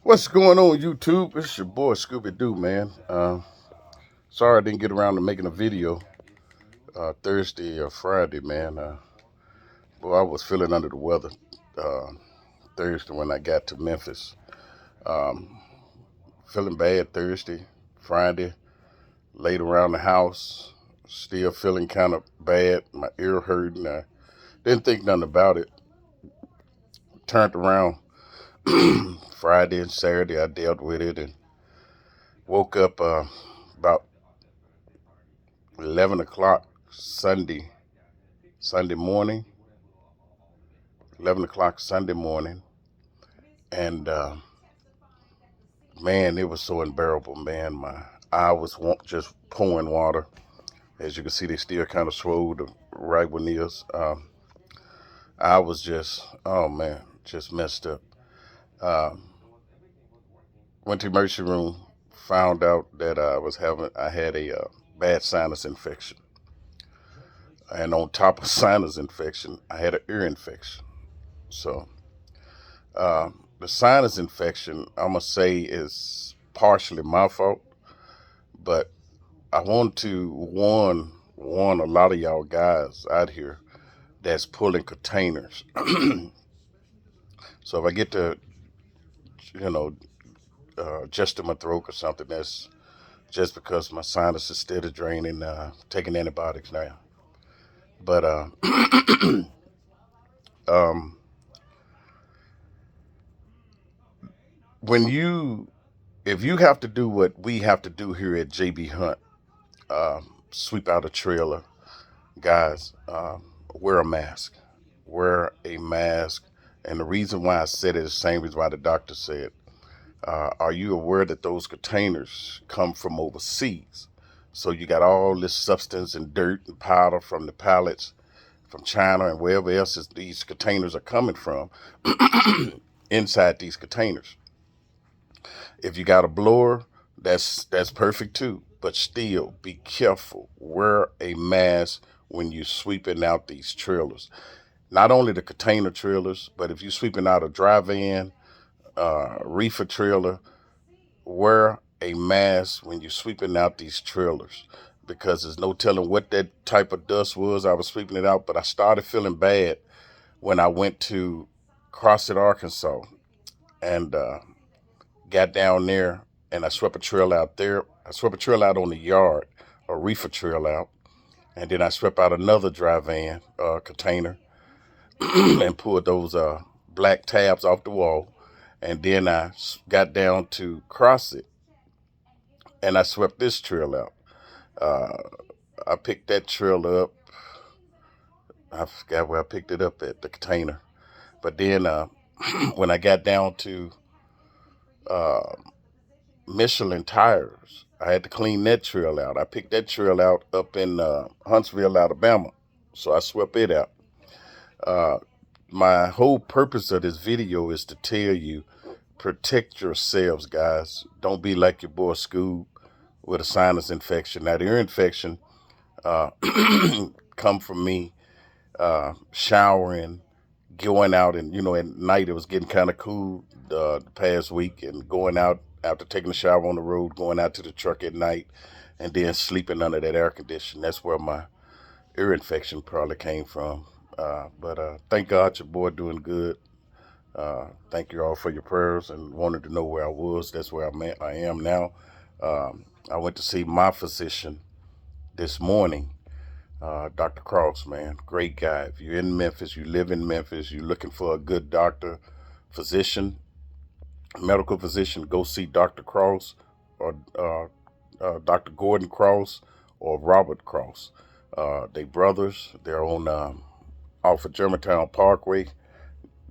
What's going on, YouTube? It's your boy Scooby Doo, man. Sorry I didn't get around to making a video Thursday or Friday, man. Boy, I was feeling under the weather uh, Thursday when I got to Memphis. Um, Feeling bad Thursday, Friday, laid around the house, still feeling kind of bad. My ear hurting. I didn't think nothing about it. Turned around Friday and Saturday, I dealt with it and woke up about 11 o'clock Sunday morning, 11 o'clock Sunday morning. And man, it was so unbearable, man. My eye was just pouring water. As you can see, they still kind of swole the right one is. I was just, oh man, just messed up. Um, Went to the emergency room, found out that I had a bad sinus infection. And on top of sinus infection, I had an ear infection. So the sinus infection, I'm gonna say, is partially my fault, but I want to warn a lot of y'all guys out here that's pulling containers. So if I get to, you know, just in my throat or something, that's just because my sinus is still draining, taking antibiotics now. But um, when you, if you have to do what we have to do here at JB Hunt, sweep out a trailer, guys, wear a mask. Wear a mask. And the reason why I said it is the same as why the doctor said. Are you aware that those containers come from overseas? So you got all this substance and dirt and powder from the pallets from China and wherever else these containers are coming from inside these containers. If you got a blower, that's perfect too. But still, be careful. Wear a mask when you're sweeping out these trailers. Not only the container trailers, but if you're sweeping out a dry van, reefer trailer, wear a mask when you're sweeping out these trailers because there's no telling what that type of dust was. I was sweeping it out, but I started feeling bad when I went to Crossett, Arkansas, and got down there and I swept a trail out there. I swept a trail out on the yard, a reefer trail out, and then I swept out another dry van container and pulled those black tabs off the wall. And then I got down to cross it and I swept this trail out. Uh, I picked that trail up. I forgot where I picked it up at, the container. But then when I got down to uh, Michelin tires, I had to clean that trail out. I picked that trail out up in Huntsville, Alabama. So I swept it out. Uh, my whole purpose of this video is to tell you, protect yourselves, guys. Don't be like your boy Scoob with a sinus infection. Now, the ear infection uh, come from me showering, going out, and at night it was getting kind of cool the past week, and going out after taking a shower on the road, going out to the truck at night, and then sleeping under that air condition. That's where my ear infection probably came from. But thank God your boy doing good. Thank you all for your prayers and wanted to know where I was. That's where I am now. I went to see my physician this morning, Dr. Cross, man. Great guy. If you're in Memphis, you live in Memphis, you're looking for a good doctor, physician, medical physician, go see Dr. Cross or Dr. Gordon Cross or Robert Cross. They brothers. They're on off of Germantown Parkway.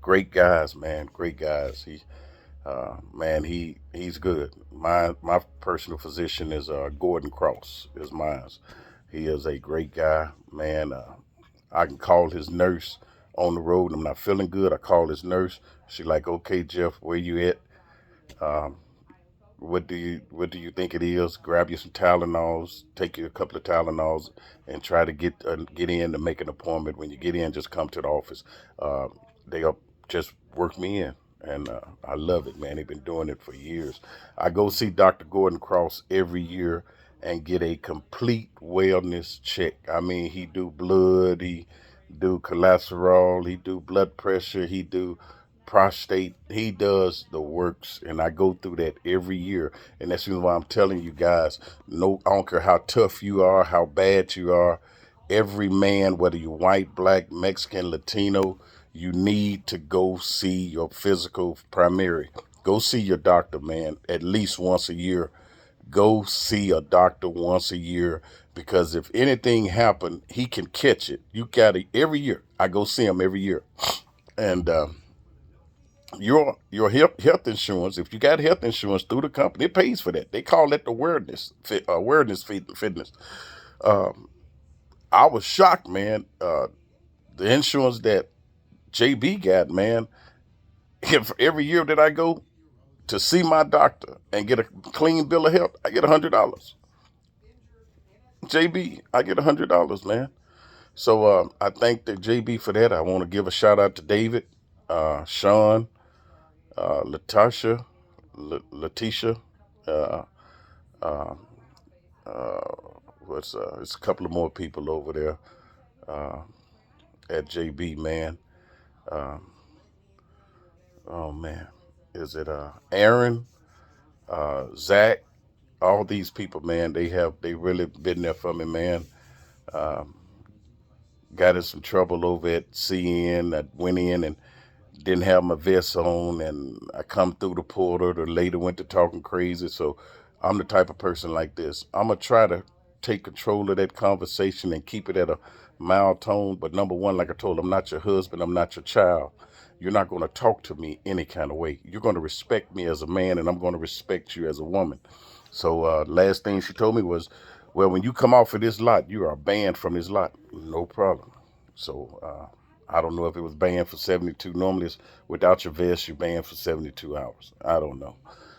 Great guys, man. Great guys. He's good. My personal physician is Gordon Cross. Is mine. He is a great guy, man. I can call his nurse on the road. I'm not feeling good. I call his nurse. She like, okay, Jeff, where you at? Um, what do you think it is? Grab you some Tylenols. Take you a couple of Tylenols and try to get in to make an appointment. When you get in, just come to the office. They'll just work me in. and I love it, man. They've been doing it for years. I go see Dr. Gordon Cross every year and get a complete wellness check. I mean, he do blood, he do cholesterol, he do blood pressure, he do prostate. He does the works, and I go through that every year. And that's the reason why I'm telling you guys, no, I don't care how tough you are, how bad you are. Every man, whether you're white, black, Mexican, Latino, you need to go see your physical primary. Go see your doctor, man, at least once a year. Go see a doctor once a year, because if anything happened, he can catch it. You got to every year. I go see him every year, and your health insurance. If you got health insurance through the company, it pays for that. They call it the fitness. I was shocked, man. The insurance that JB got, man. If every year that I go to see my doctor and get a clean bill of health, I get $100. JB, I get $100, man. So I thank the JB for that. I want to give a shout out to David, Sean, Letitia. Uh, uh, uh, it's a couple of more people over there uh, at JB, man. Um, oh man, is it Aaron, Zach? All these people, man, they really been there for me, man. Um, got in some trouble over at CN. I went in and didn't have my vest on, and I come through the portal. The lady went to talking crazy. So I'm the type of person like this. I'm gonna try to take control of that conversation and keep it at a mild tone. But number one, like I told, I'm not your husband. I'm not your child. You're not going to talk to me any kind of way. You're going to respect me as a man, and I'm going to respect you as a woman. So last thing she told me was, well, when you come off of this lot, you are banned from this lot. No problem. So I don't know if it was banned for 72. Normally, it's without your vest, you're banned for 72 hours. I don't know.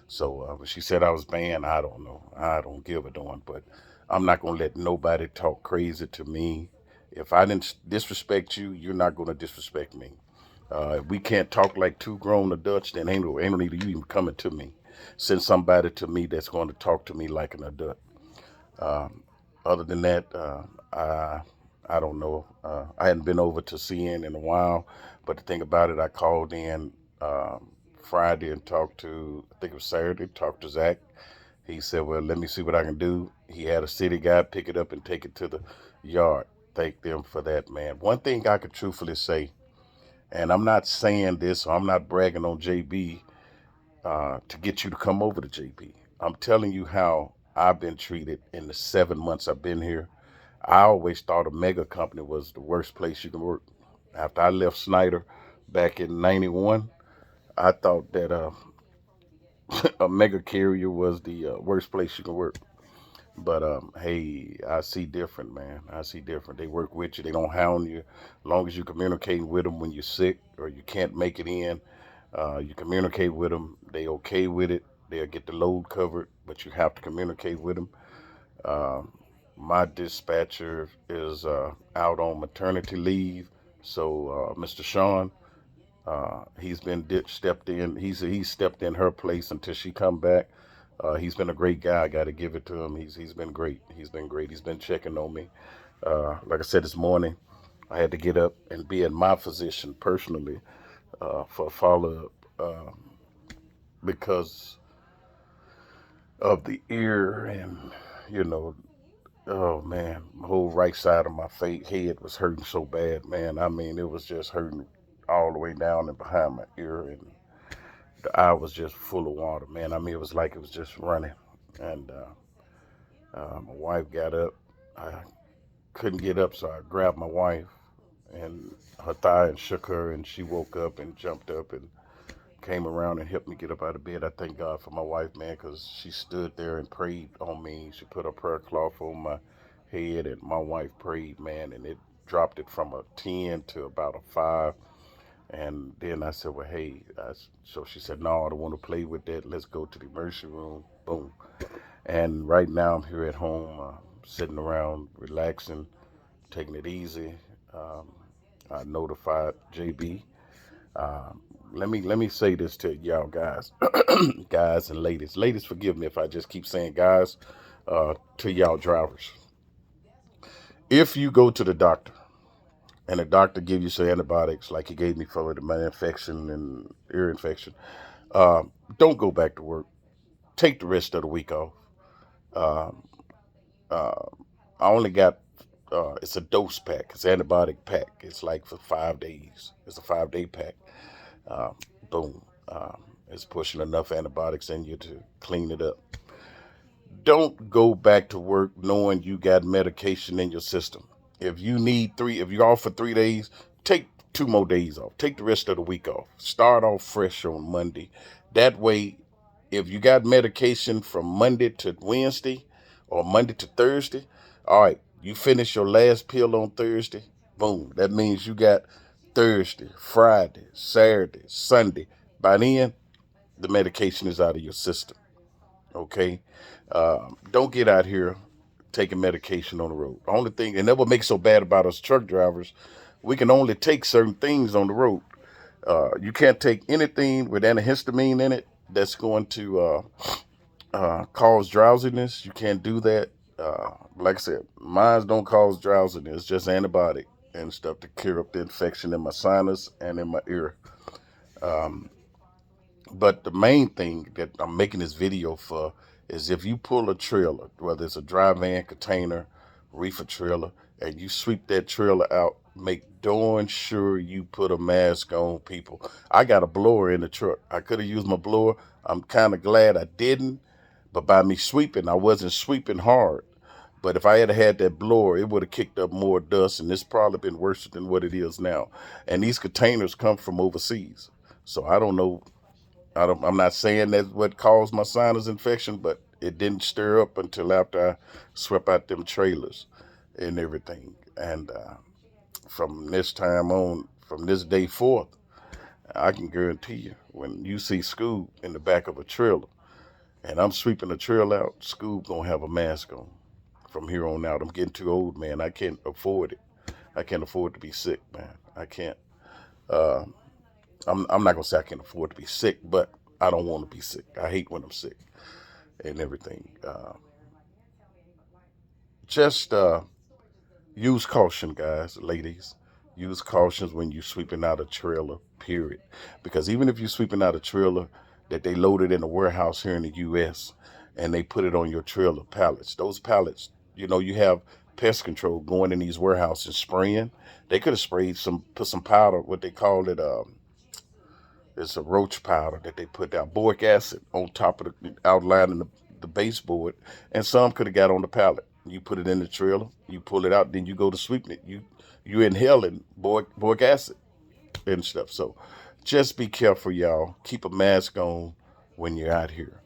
So when she said I was banned, I don't know. I don't give a darn. But I'm not going to let nobody talk crazy to me. If I didn't disrespect you, you're not going to disrespect me. If we can't talk like two grown adults, then ain't no need of you even coming to me. Send somebody to me that's going to talk to me like an adult. Um, Other than that, I don't know. I hadn't been over to CN in a while, but the thing about it, I called in Friday and talked to, I think it was Saturday, talked to Zach. He said, well, let me see what I can do. He had a city guy pick it up and take it to the yard. Thank them for that, man. One thing I could truthfully say, and I'm not saying this, or I'm not bragging on JB to get you to come over to JB. I'm telling you how I've been treated in the 7 months I've been here. I always thought a mega company was the worst place you can work. After I left Snyder back in '91, I thought that a mega carrier was the worst place you can work. But hey, I see different, man. I see different. They work with you. They don't hound you. As long as you communicate with them when you're sick or you can't make it in, you communicate with them. They okay with it. They'll get the load covered, but you have to communicate with them. Uh, my dispatcher is out on maternity leave, so Mr. Sean, he's been stepped in. He's stepped in her place until she come back. He's been a great guy. I got to give it to him. He's been great. He's been great. He's been checking on me. Like I said this morning, I had to get up and be in my physician personally for follow up because of the ear and you know. Oh man, my whole right side of my head was hurting so bad, man. I mean, it was just hurting all the way down and behind my ear, and the eye was just full of water, man. I mean, it was like it was just running. And my wife got up. I couldn't get up, so I grabbed my wife and her thigh and shook her, and she woke up and jumped up and came around and helped me get up out of bed. I thank God for my wife, man, because she stood there and prayed on me. She put a prayer cloth on my head, and my wife prayed, man, and it dropped it from a 10 to about a 5. And then I said, well, hey, so she said, no, I don't want to play with that. Let's go to the emergency room. Boom. And right now I'm here at home, sitting around, relaxing, taking it easy. Um, I notified JB. Uh, let me say this to y'all guys, guys and ladies. Ladies, forgive me if I just keep saying guys. To y'all drivers, if you go to the doctor and the doctor give you some antibiotics like he gave me for my infection and ear infection, uh, don't go back to work. Take the rest of the week off. Um, uh, I only got it's a dose pack. It's an antibiotic pack. It's like for 5 days. It's a 5 day pack. Um, Boom. It's pushing enough antibiotics in you to clean it up. Don't go back to work knowing you got medication in your system. If you're off for 3 days, take 2 more days off. Take the rest of the week off. Start off fresh on Monday. That way, if you got medication from Monday to Wednesday or Monday to Thursday, all right, you finish your last pill on Thursday, boom. That means you got Thursday, Friday, Saturday, Sunday. By then, the medication is out of your system. Okay, don't get out here taking medication on the road. The only thing, and that what makes so bad about us truck drivers, we can only take certain things on the road. You can't take anything with antihistamine in it that's going to cause drowsiness. You can't do that. Like I said, mine don't cause drowsiness. It's just antibiotic and stuff to clear up the infection in my sinus and in my ear. Um, But the main thing that I'm making this video for is if you pull a trailer, whether it's a dry van, container, reefer trailer, and you sweep that trailer out, make darn sure you put a mask on, people. I got a blower in the truck. I could have used my blower. I'm kind of glad I didn't. But by me sweeping, I wasn't sweeping hard. But if I had had that blower, it would have kicked up more dust, and it's probably been worse than what it is now. And these containers come from overseas. So I don't know. I'm not saying that's what caused my sinus infection, but it didn't stir up until after I swept out them trailers and everything. And from this time on, from this day forth, I can guarantee you, when you see Scoob in the back of a trailer and I'm sweeping the trailer out, Scoob gonna have a mask on. From here on out, I'm getting too old, man. I can't afford it. I can't afford to be sick, man. I can't. Uh, I'm not gonna say I can't afford to be sick, but I don't want to be sick. I hate when I'm sick and everything. Just use caution, guys, ladies. Use cautions when you're sweeping out a trailer. Period. Because even if you're sweeping out a trailer that they loaded in a warehouse here in the U.S. and they put it on your trailer pallets, those pallets, you have pest control going in these warehouses spraying. They could have sprayed put some powder, what they call it. It's a roach powder that they put down, boric acid on top of the outline in the baseboard, and some could have got on the pallet. You put it in the trailer, you pull it out, then you go to sweeping it. You inhaling boric acid and stuff. So just be careful, y'all. Keep a mask on when you're out here.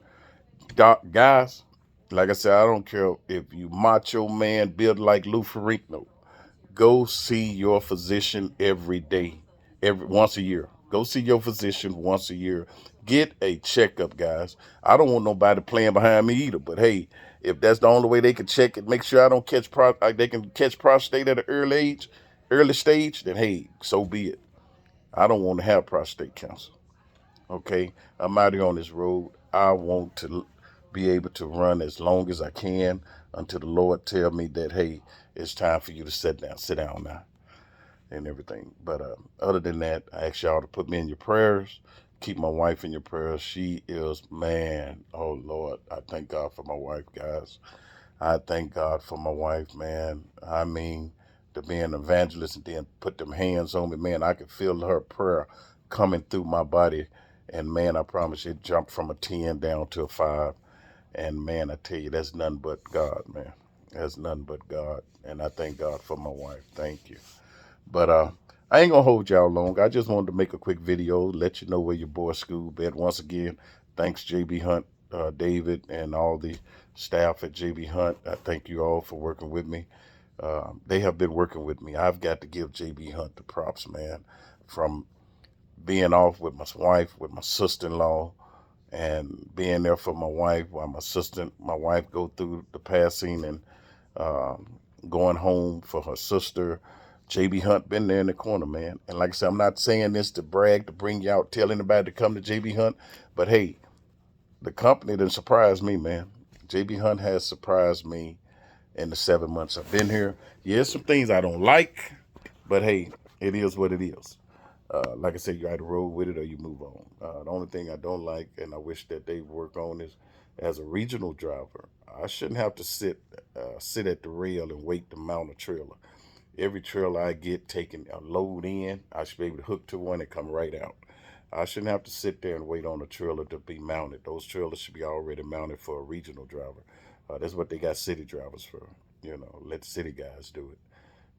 Guys, like I said, I don't care if you macho man build like Lou Ferrigno. Go see your physician every day, every once a year. Go see your physician once a year. Get a checkup, guys. I don't want nobody playing behind me either. But hey, if that's the only way they can check it, make sure I don't they can catch prostate at an early stage. Then hey, so be it. I don't want to have prostate cancer. Okay, I'm out here on this road. I want to be able to run as long as I can until the Lord tell me that hey, it's time for you to sit down now, and everything. But other than that, I ask y'all to put me in your prayers. Keep my wife in your prayers. She is, man. Oh Lord, I thank God for my wife, guys. I thank God for my wife, man. I mean, to be an evangelist and then put them hands on me, man, I could feel her prayer coming through my body. And man, I promise you, it jumped from a 10 down to a 5. And man, I tell you, that's nothing but God, man. That's nothing but God. And I thank God for my wife. Thank you. But I ain't gonna hold y'all long. I just wanted to make a quick video, let you know where your boy Scoob at. Once again, thanks JB Hunt, David, and all the staff at JB Hunt. I thank you all for working with me. They have been working with me. I've got to give JB Hunt the props, man, from being off with my wife, with my sister-in-law, and being there for my wife while my wife go through the passing and um, going home for her sister. JB Hunt been there in the corner, man. And like I said, I'm not saying this to brag, to bring you out, tell anybody to come to JB Hunt. But hey, the company that surprised me, man. JB Hunt has surprised me in the 7 months I've been here. Yeah, some things I don't like, but hey, it is what it is. Like I said, you either roll with it or you move on. The only thing I don't like, and I wish that they work on, is as a regional driver, I shouldn't have to sit at the rail and wait to mount a trailer. Every trailer I get taken a load in, I should be able to hook to one and come right out. I shouldn't have to sit there and wait on a trailer to be mounted. Those trailers should be already mounted for a regional driver. That's what they got city drivers for. Let the city guys do it.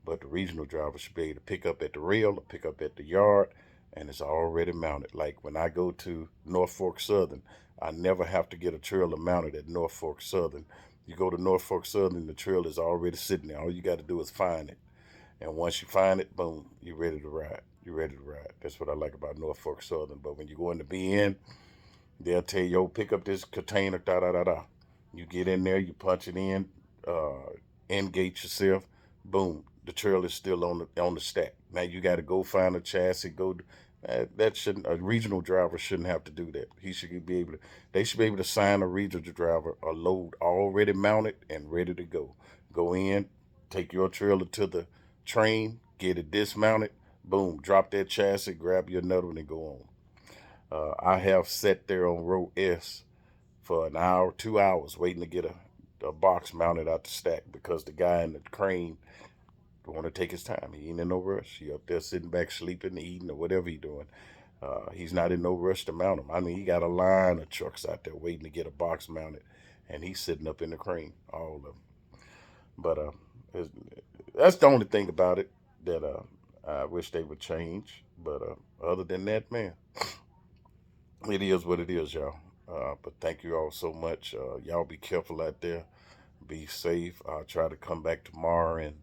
But the regional driver should be able to pick up at the rail or pick up at the yard, and it's already mounted. Like when I go to North Fork Southern, I never have to get a trailer mounted at North Fork Southern. You go to North Fork Southern, the trailer is already sitting there. All you got to do is find it. And once you find it, boom, you're ready to ride. You're ready to ride. That's what I like about North Fork Southern. But when you go into BN, they'll tell you, yo, pick up this container, da da da da. You get in there, you punch it in, engage yourself, boom, the trailer is still on the stack. Now you got to go find a chassis. That shouldn't, a regional driver shouldn't have to do that. He should be able to. They should be able to sign a regional driver a load already mounted and ready to go. Go in, take your trailer to the train, get it dismounted, boom, drop that chassis, grab your nut and go on. I have sat there on row S for an hour, 2 hours, waiting to get a box mounted out the stack because the guy in the crane want to take his time. He ain't in no rush. He up there sitting back, sleeping, eating, or whatever he doing. He's not in no rush to mount him. I mean, he got a line of trucks out there waiting to get a box mounted, and he's sitting up in the crane, all of them. But that's the only thing about it that I wish they would change. But other than that, man, it is what it is, y'all. But thank you all so much. Y'all be careful out there. Be safe. I'll try to come back tomorrow and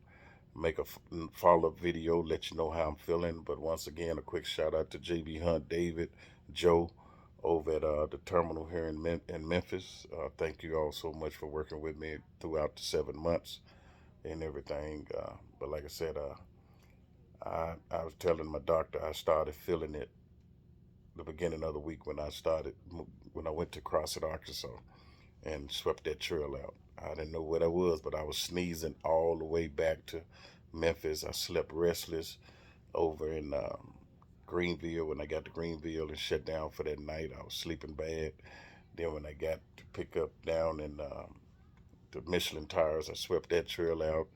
make a follow-up video, let you know how I'm feeling. But once again, a quick shout out to JB Hunt, David, Joe, over at the terminal here in Memphis. Thank you all so much for working with me throughout the 7 months and everything. But like I said, I was telling my doctor I started feeling it the beginning of the week when I went to CrossFit Arkansas and swept that trail out. I didn't know what I was, but I was sneezing all the way back to Memphis. I slept restless over in Greenville. When I got to Greenville and shut down for that night, I was sleeping bad. Then when I got to pick up down in the Michelin tires, I swept that trail out.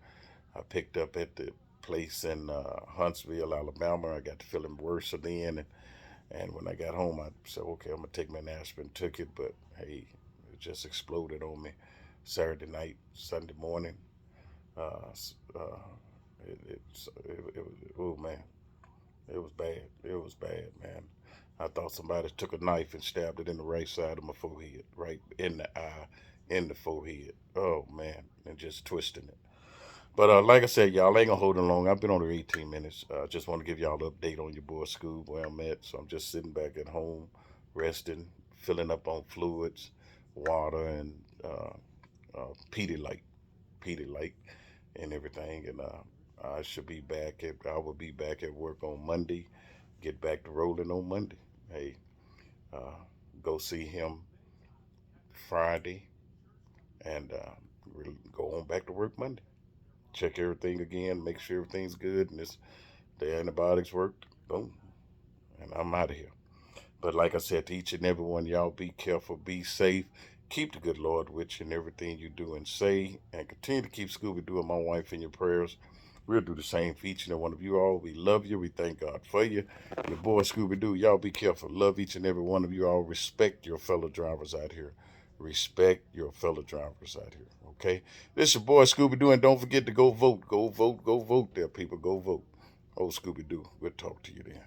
I picked up at the place in Huntsville, Alabama. I got to feeling worse then, and when I got home, I said, okay, I'm gonna take my aspirin. Took it, but hey, it just exploded on me. Saturday night, Sunday morning. Uh, uh, it was, oh man, it was bad. It was bad, man. I thought somebody took a knife and stabbed it in the right side of my forehead, right in the eye, in the forehead. Oh man, and just twisting it. But like I said, y'all ain't gonna hold it long. I've been on there 18 minutes. Just want to give y'all an update on your boy Scoob, where I'm at. So I'm just sitting back at home, resting, filling up on fluids, water, and Pedialyte, Pedialyte, and everything. And I will be back at work on Monday. Get back to rolling on Monday. Hey, uh, go see him Friday, and we'll go on back to work Monday. Check everything again, make sure everything's good, and the antibiotics worked. Boom, and I'm out of here. But like I said, to each and every one, y'all be careful, be safe, keep the good Lord with you in everything you do and say, and continue to keep Scooby Doo and my wife in your prayers. We'll do the same for each and every one of you all. We love you. We thank God for you. Your boy Scooby Doo, y'all be careful. Love each and every one of you all. Respect your fellow drivers out here. Respect your fellow drivers out here. Okay? This your boy Scooby Doo, and don't forget to go vote. Go vote. Go vote there, people. Go vote. Oh, Scooby Doo. We'll talk to you then.